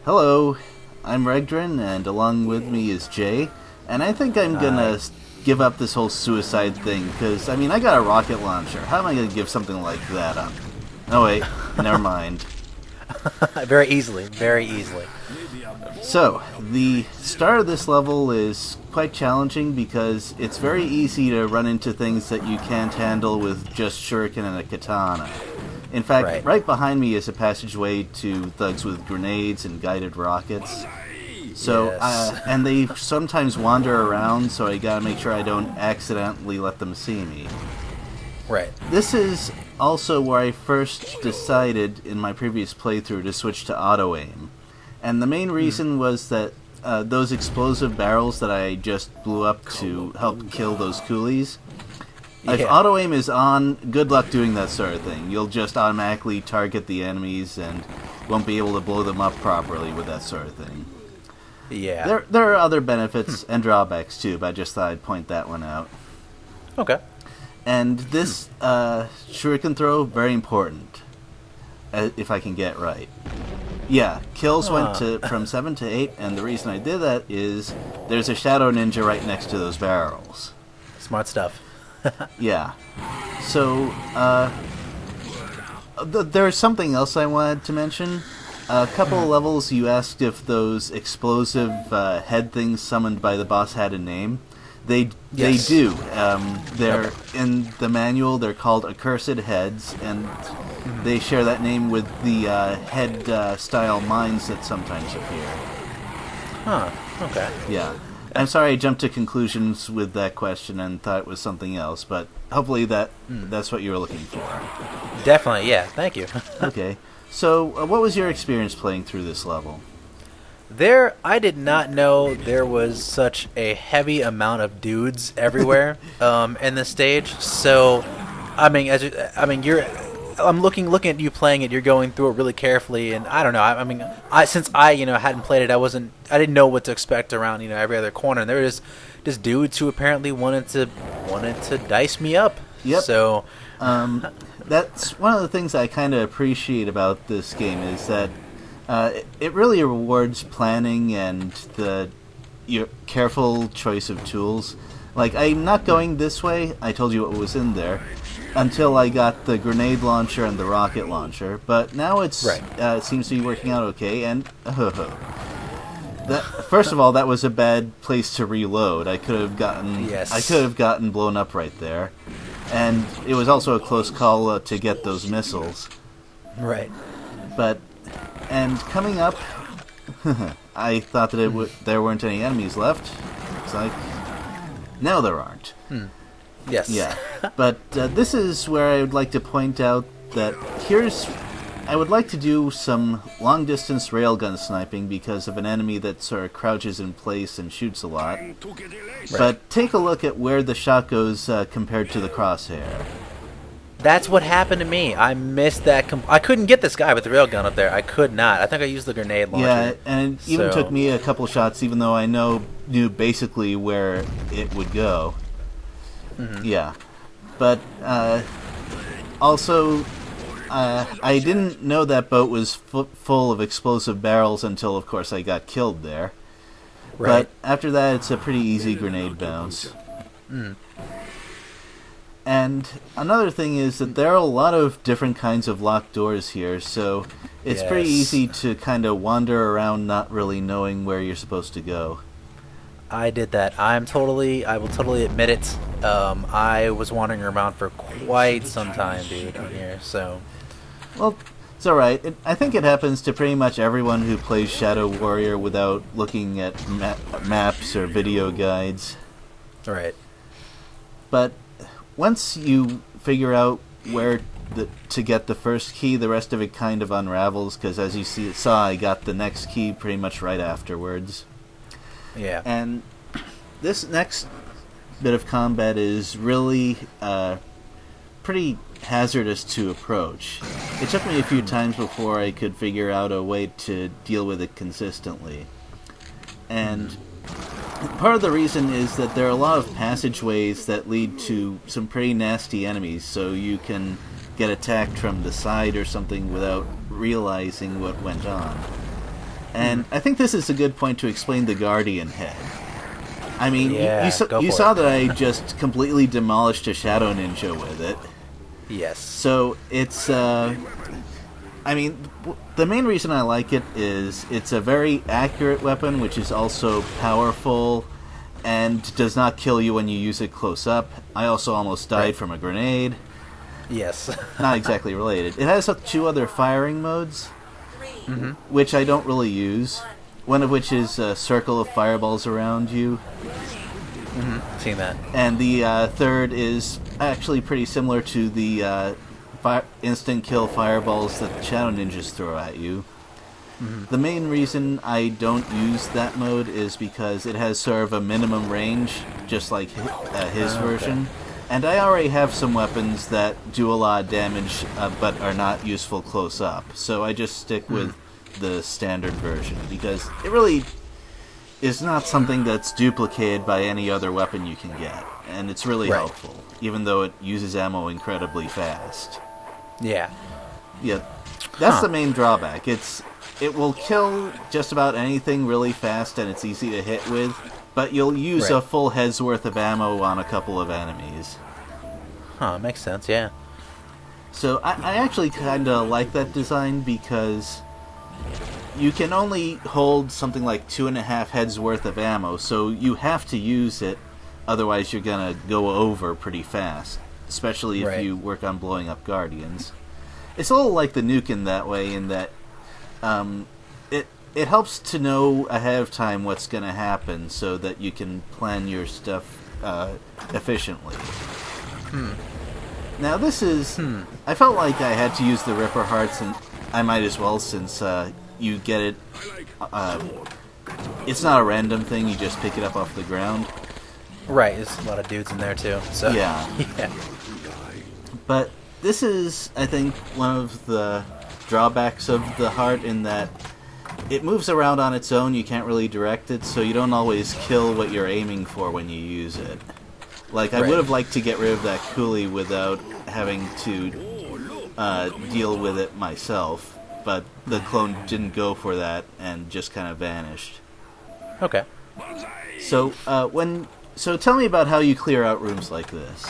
Hello, I'm Regdrin, and along with me is Jay, and I think I'm gonna give up this whole suicide thing, because, I mean, I got a rocket launcher. How am I gonna give something like that up? Oh wait, never mind. Very easily, very easily. So, the start of this level is quite challenging because it's very easy to run into things that you can't handle with just shuriken and a katana. In fact, right behind me is a passageway to thugs with grenades and guided rockets. So, and they sometimes wander around, so I gotta make sure I don't accidentally let them see me. Right. This is also where I first decided in my previous playthrough to switch to auto-aim. And the main reason was that those explosive barrels that I just blew up to help kill those coolies, if auto-aim is on, good luck doing that sort of thing. You'll just automatically target the enemies and won't be able to blow them up properly with that sort of thing. Yeah. There are other benefits and drawbacks too, but I just thought I'd point that one out. Okay. And this shuriken throw, very important, if I can get it right. Yeah, kills went from 7 to 8, and the reason I did that is there's a shadow ninja right next to those barrels. Smart stuff. Yeah. So, there's something else I wanted to mention. A couple of levels you asked if those explosive head things summoned by the boss had a name. They do. They're in the manual. They're called accursed heads, and they share that name with the head-style mines that sometimes appear. Huh. Okay. Yeah. I'm sorry I jumped to conclusions with that question and thought it was something else, but hopefully that's what you were looking for. Definitely. Yeah. Thank you. Okay. So, what was your experience playing through this level? I did not know there was such a heavy amount of dudes everywhere in this stage. So, I'm looking at you playing it. You're going through it really carefully, and I don't know. Since I hadn't played it, I didn't know what to expect around every other corner. And there were just dudes who apparently wanted to dice me up. Yep. So, that's one of the things I kind of appreciate about this game is that. It really rewards planning and your careful choice of tools. Like, I'm not going this way, I told you what was in there, until I got the grenade launcher and the rocket launcher, but now it seems to be working out okay, and first of all, that was a bad place to reload. I could have gotten blown up right there, and it was also a close call to get those missiles. Right. And coming up, I thought that there weren't any enemies left. It's like, now there aren't. Yes. Yeah. But this is where I would like to point out that I would like to do some long-distance railgun sniping because of an enemy that sort of crouches in place and shoots a lot. Right. But take a look at where the shot goes compared to the crosshair. That's what happened to me. I missed that. I couldn't get this guy with the railgun up there. I could not. I think I used the grenade launcher. Yeah, and it even took me a couple shots, even though I knew basically where it would go. Mm-hmm. Yeah. But also, I didn't know that boat was full of explosive barrels until, of course, I got killed there. Right. But after that, it's a pretty easy grenade bounce. Mm. And another thing is that there are a lot of different kinds of locked doors here, so it's pretty easy to kind of wander around not really knowing where you're supposed to go. I did that. I will totally admit it. I was wandering around for quite some time, dude, on here, so... Well, it's alright. I think it happens to pretty much everyone who plays Shadow Warrior without looking at maps or video guides. Right. But... once you figure out where to get the first key, the rest of it kind of unravels, because as you saw, I got the next key pretty much right afterwards. Yeah. And this next bit of combat is really pretty hazardous to approach. It took me a few times before I could figure out a way to deal with it consistently. And... part of the reason is that there are a lot of passageways that lead to some pretty nasty enemies, so you can get attacked from the side or something without realizing what went on. And I think this is a good point to explain the Guardian head. I mean, Yeah, you saw that I just completely demolished a Shadow Ninja with it. Yes. So it's, I mean, the main reason I like it is it's a very accurate weapon, which is also powerful and does not kill you when you use it close up. I also almost died from a grenade. Yes. Not exactly related. It has 2 other firing modes, which I don't really use. One of which is a circle of fireballs around you. Seen that. And the third is actually pretty similar to the instant kill fireballs that the Shadow Ninjas throw at you. The main reason I don't use that mode is because it has sort of a minimum range, just like his version. And I already have some weapons that do a lot of damage, but are not useful close up. So I just stick with the standard version, because it really is not something that's duplicated by any other weapon you can get. And it's really helpful, even though it uses ammo incredibly fast. Yeah. Yeah, that's the main drawback. It will kill just about anything really fast, and it's easy to hit with, but you'll use a full head's worth of ammo on a couple of enemies. Huh, makes sense, yeah. So I actually kind of like that design, because you can only hold something like 2.5 heads worth of ammo, so you have to use it, otherwise you're gonna go over pretty fast, especially if you work on blowing up Guardians. It's a little like the nuke in that way, in that it helps to know ahead of time what's going to happen, so that you can plan your stuff efficiently. Now this is... I felt like I had to use the Ripper Hearts, and I might as well, since you get it... it's not a random thing, you just pick it up off the ground. Right, there's a lot of dudes in there too. So yeah. But this is, I think, one of the drawbacks of the heart, in that it moves around on its own. You can't really direct it, so you don't always kill what you're aiming for when you use it. Like, I would have liked to get rid of that coolie without having to deal with it myself, but the clone didn't go for that and just kind of vanished. Okay. So so tell me about how you clear out rooms like this.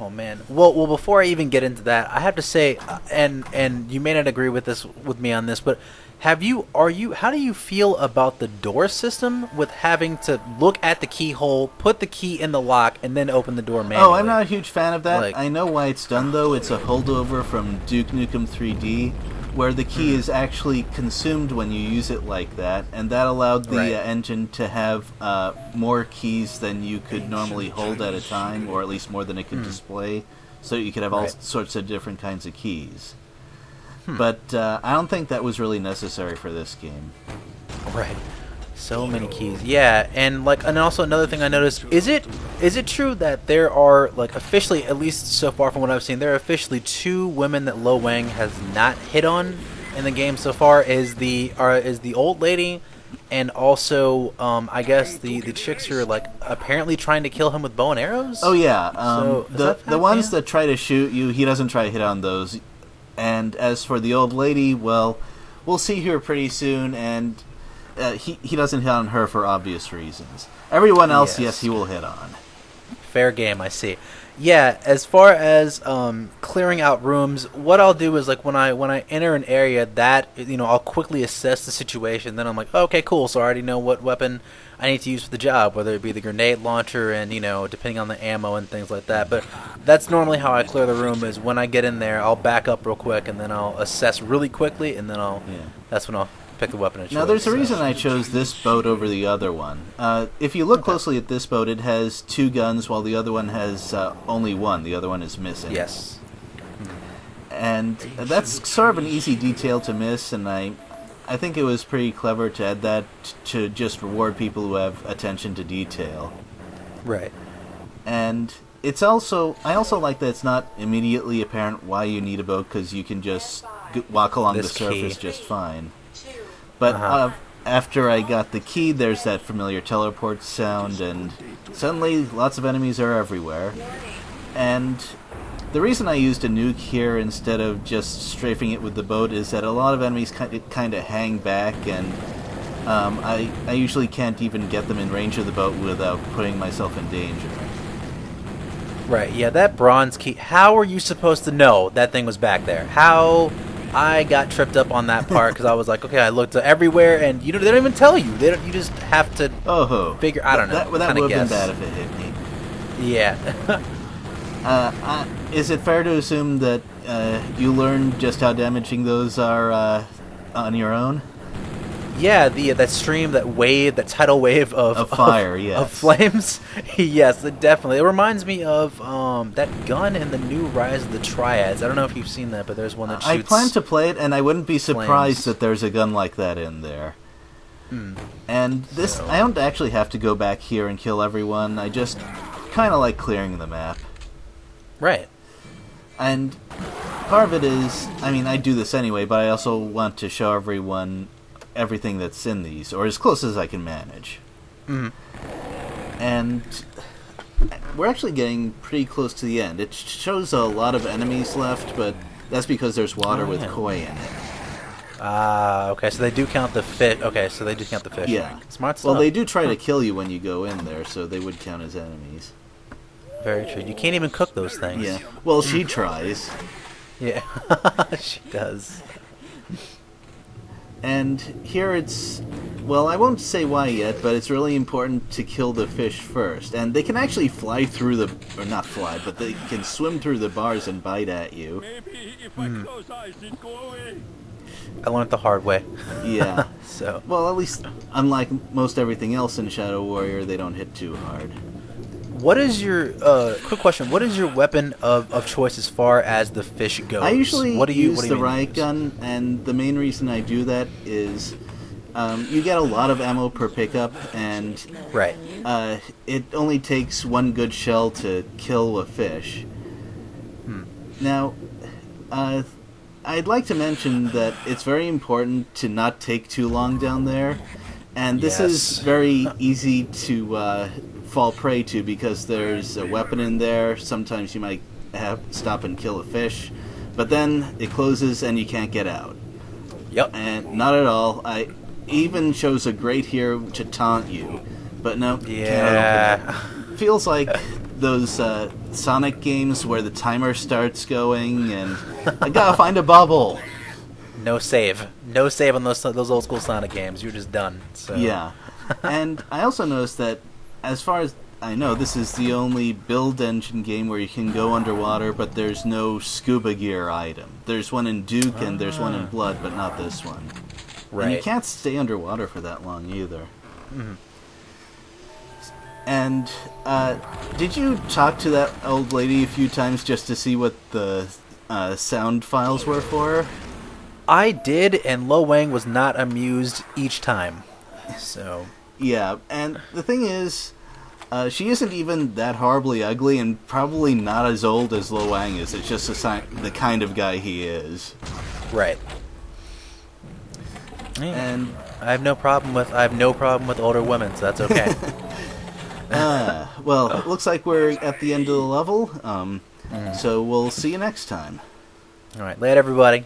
Oh man. Well, before I even get into that, I have to say, and you may not agree with me on this, but how do you feel about the door system with having to look at the keyhole, put the key in the lock, and then open the door manually? Oh, I'm not a huge fan of that. I know why it's done, though. It's a holdover from Duke Nukem 3D, where the key is actually consumed when you use it like that, and that allowed the engine to have more keys than you could normally hold at a time, or at least more than it could display, so you could have all sorts of different kinds of keys. But I don't think that was really necessary for this game. Right. So many keys. Yeah, and also another thing I noticed, is it true that there are, like, officially, at least so far from what I've seen, there are officially 2 women that Lo Wang has not hit on in the game so far? Is the old lady, and also I guess the chicks who are, like, apparently trying to kill him with bow and arrows? Oh yeah. The ones Yeah. that try to shoot you, he doesn't try to hit on those. And as for the old lady, well, we'll see her pretty soon, and he doesn't hit on her for obvious reasons. Everyone else, yes, he will hit on. Fair game, I see. Yeah, as far as clearing out rooms, what I'll do is, like, when I enter an area, that, I'll quickly assess the situation. Then I'm like, okay, cool. So I already know what weapon I need to use for the job, whether it be the grenade launcher, and depending on the ammo and things like that. But that's normally how I clear the room. Is when I get in there, I'll back up real quick, and then I'll assess really quickly, and then that's when I'll pick the weapon and choose. Now, there's a reason I chose this boat over the other one. If you look closely at this boat, it has 2 guns, while the other one has only 1. The other one is missing. Yes. And that's sort of an easy detail to miss, and I think it was pretty clever to add that to just reward people who have attention to detail. Right. And I also like that it's not immediately apparent why you need a boat, because you can just walk along the surface just fine. But after I got the key, there's that familiar teleport sound, and suddenly lots of enemies are everywhere. And The reason I used a nuke here instead of just strafing it with the boat is that a lot of enemies kind of hang back, and I usually can't even get them in range of the boat without putting myself in danger. Right, yeah, that bronze key. How were you supposed to know that thing was back there? How? I got tripped up on that part because I was like, okay, I looked everywhere, and they don't even tell you. They don't. You just have to figure. I don't know. That would have been bad if it hit me. Yeah. Is it fair to assume that you learned just how damaging those are on your own? Yeah, that stream, that wave, that tidal wave of fire, yes. Of flames. Yes, it definitely. It reminds me of that gun in the new Rise of the Triads. I don't know if you've seen that, but there's one that shoots. I plan to play it, and I wouldn't be surprised flames. that there's a gun like that in there. And this, I don't actually have to go back here and kill everyone. I just kind of like clearing the map. Right. And part of it is, I mean, I do this anyway, but I also want to show everyone everything that's in these, or as close as I can manage. And we're actually getting pretty close to the end. It shows a lot of enemies left, but that's because there's water with koi in it. Okay, so they do count the fish. Okay, so they do count the fish. Yeah. Smart stuff. Well, they do try to kill you when you go in there, so they would count as enemies. Very true. You can't even cook those things. Yeah. Well, she tries. Yeah, she does. And here it's, well, I won't say why yet, but it's really important to kill the fish first. And they can actually fly through or not fly, but they can swim through the bars and bite at you. Maybe if I close eyes, it go away. I learned it the hard way. Yeah. So. Well, at least, unlike most everything else in Shadow Warrior, they don't hit too hard. What is your quick question? What is your weapon of choice as far as the fish goes? I usually use the riot use? gun, and the main reason I do that is you get a lot of ammo per pickup, and right. It only takes one good shell to kill a fish. Now, I'd like to mention that it's very important to not take too long down there, and this is very easy to fall prey to because there's a weapon in there. Sometimes you might have to stop and kill a fish, but then it closes and you can't get out. Yep. And not at all. I even shows a grate here to taunt you, but no. Yeah. Can't open it. Feels like those Sonic games where the timer starts going and I gotta find a bubble. No save on those old school Sonic games. You're just done. So. Yeah. And I also noticed that, as far as I know, this is the only build engine game where you can go underwater, but there's no scuba gear item. There's one in Duke and there's one in Blood, but not this one. Right. And you can't stay underwater for that long either. And did you talk to that old lady a few times just to see what the sound files were for her? I did, and Lo Wang was not amused each time. So. Yeah, and the thing is, she isn't even that horribly ugly, and probably not as old as Lo Wang is. It's just the kind of guy he is. Right. And I have no problem with older women, so that's okay. Well, it looks like we're at the end of the level. So we'll see you next time. All right, later, everybody.